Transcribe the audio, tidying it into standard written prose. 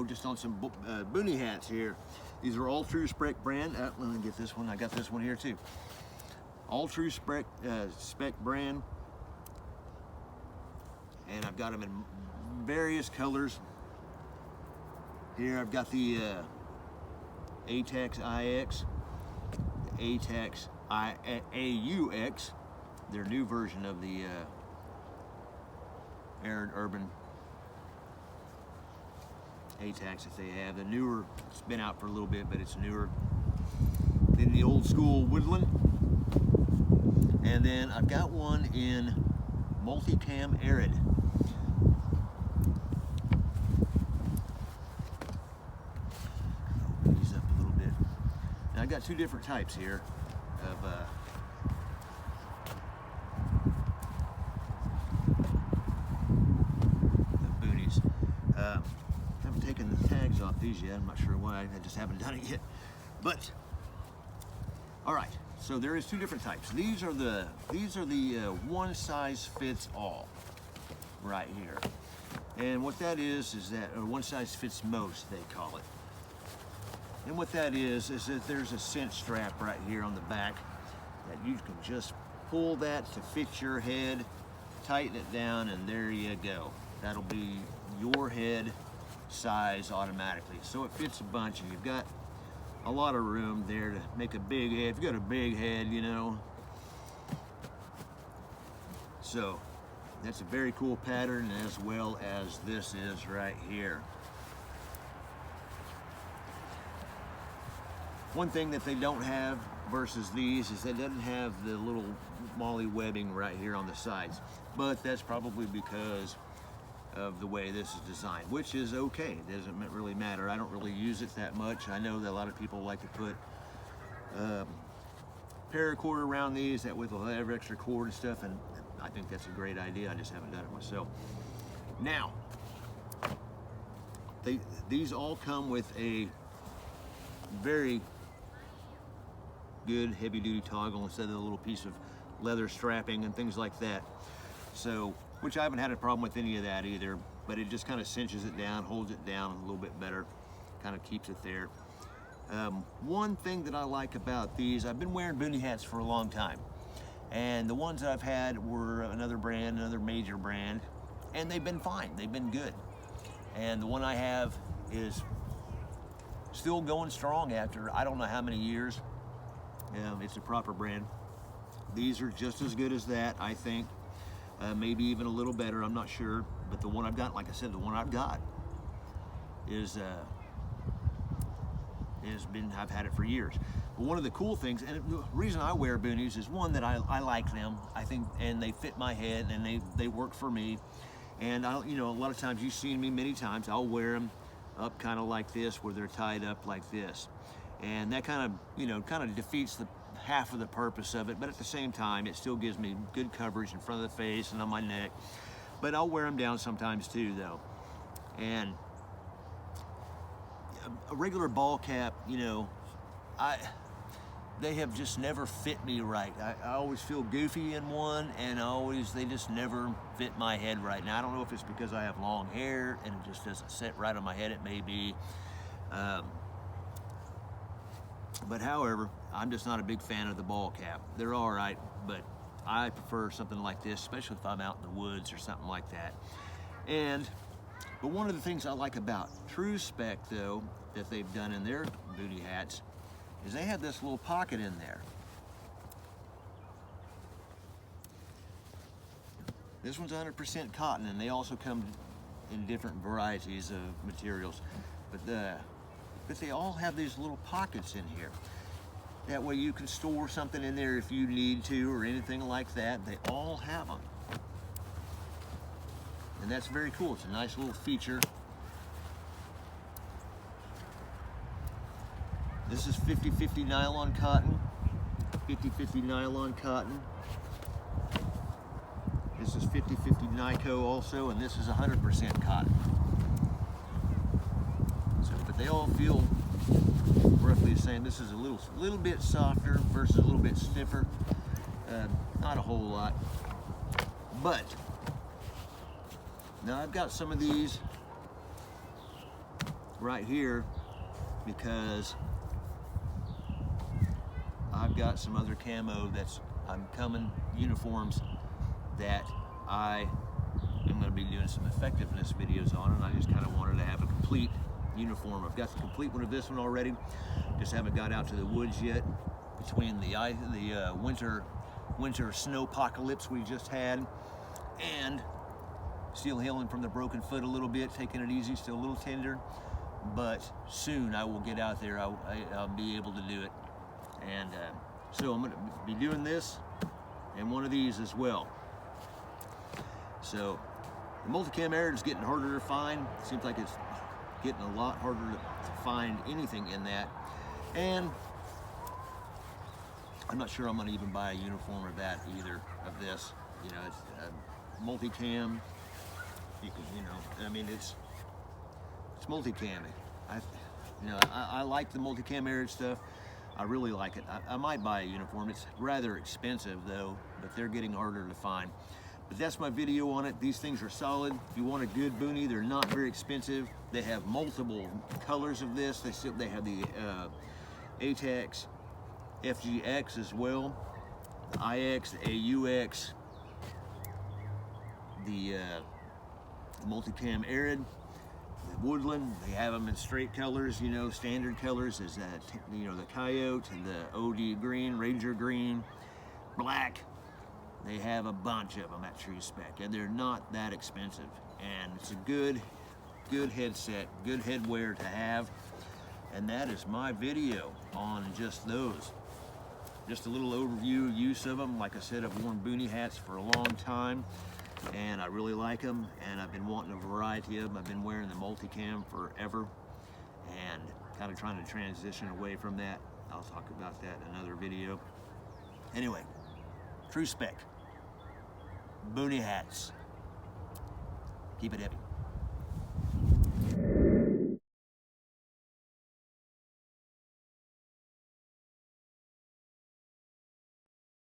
video just on some Boonie hats here. These are all Tru-Spec brand. Let me get this one. I got this one here too. All Tru-Spec spec brand. And I've got them in various colors. Here I've got the ATAX IX, the ATAX AUX, their new version of the Arid Urban ATAX that they have. The newer, it's been out for a little bit, but it's newer than the old school Woodland. And then I've got one in Multicam Arid. Open these up a little bit. Now I've got two different types here of Boonies. Haven't taken the tags off these yet. I'm not sure why. I just haven't done it yet. But all right. So there is two different types. These are the one size fits all right here. And what that is that one size fits most, they call it. And what that is that there's a cinch strap right here on the back that you can just pull that to fit your head, tighten it down, and there you go. That'll be your head size automatically. So it fits a bunch, and you've got a lot of room there to make a big head. If you've got a big head, you know. So that's a very cool pattern, as well as this is right here. One thing that they don't have versus these is it doesn't have the little molly webbing right here on the sides, but that's probably because of the way this is designed, which is okay. It doesn't really matter. I don't really use it that much. I know that a lot of people like to put paracord around these, that way they'll have extra cord and stuff, and I think that's a great idea. I just haven't done it myself. Now, these all come with a very good heavy-duty toggle instead of a little piece of leather strapping and things like that. So, which I haven't had a problem with any of that either, but it just kind of cinches it down, holds it down a little bit better, kind of keeps it there. One thing that I like about these, I've been wearing Boonie hats for a long time, and the ones that I've had were another brand, another major brand, and they've been fine, they've been good. And the one I have is still going strong after I don't know how many years. It's a proper brand. These are just as good as that, I think. Maybe even a little better, I'm not sure. But the one I've got, like I said, the one I've got I've had it for years. But one of the cool things, and the reason I wear Boonies is one, that I like them, I think, and they fit my head, and they work for me. And you know, a lot of times you've seen me many times, I'll wear them up kind of like this, where they're tied up like this. And that kind of, you know, kind of defeats the half of the purpose of it, but at the same time, it still gives me good coverage in front of the face and on my neck. But I'll wear them down sometimes too, though. And a regular ball cap, you know, they have just never fit me right. I always feel goofy in one, and they just never fit my head right. Now, I don't know if it's because I have long hair and it just doesn't sit right on my head. It may be. But however, I'm just not a big fan of the ball cap. They're all right, but I prefer something like this, especially if I'm out in the woods or something like that. But one of the things I like about Tru-Spec, though, that they've done in their Boonie hats, is they have this little pocket in there. This one's 100% cotton, and they also come in different varieties of materials. But they all have these little pockets in here. That way you can store something in there if you need to, or anything like that. They all have them. And that's very cool. It's a nice little feature. This is 50-50 nylon cotton. 50-50 nylon cotton. This is 50-50 Nyco also, and this is 100% cotton. But they all feel roughly the same. This is a little bit softer versus a little bit stiffer. Not a whole lot. But now I've got some of these right here because I've got some other camo I'm coming uniforms that I am going to be doing some effectiveness videos on, and I just kind of wanted to have a complete uniform. I've got the complete one of this one already, just haven't got out to the woods yet between the winter snow apocalypse we just had and still healing from the broken foot a little bit, taking it easy, still a little tender, but soon I will get out there. I'll be able to do it. And so I'm going to be doing this and one of these as well. So the multicam Arid is getting harder to find. It seems like it's getting a lot harder to find anything in that. And I'm not sure I'm going to even buy a uniform of that either, of this. You know, it's multicam. You can, you know, I mean, it's multicam. I like the multicam Arid stuff. I really like it. I might buy a uniform. It's rather expensive though, but they're getting harder to find. But that's my video on it. These things are solid. If you want a good Boonie, they're not very expensive. They have multiple colors of this. They have the ATEX FGX as well, the IX, the AUX, the multicam Arid, the Woodland. They have them in straight colors, you know, standard colors is you know, the Coyote and the OD green, Ranger green, black. They have a bunch of them at Tru-Spec, and they're not that expensive. And it's a good headset, good headwear to have. And that is my video on just those. Just a little overview use of them. Like I said, I've worn Boonie hats for a long time, and I really like them, and I've been wanting a variety of them. I've been wearing the multicam forever, and kind of trying to transition away from that. I'll talk about that in another video. Anyway, Tru-Spec Boonie hats. Keep it heavy.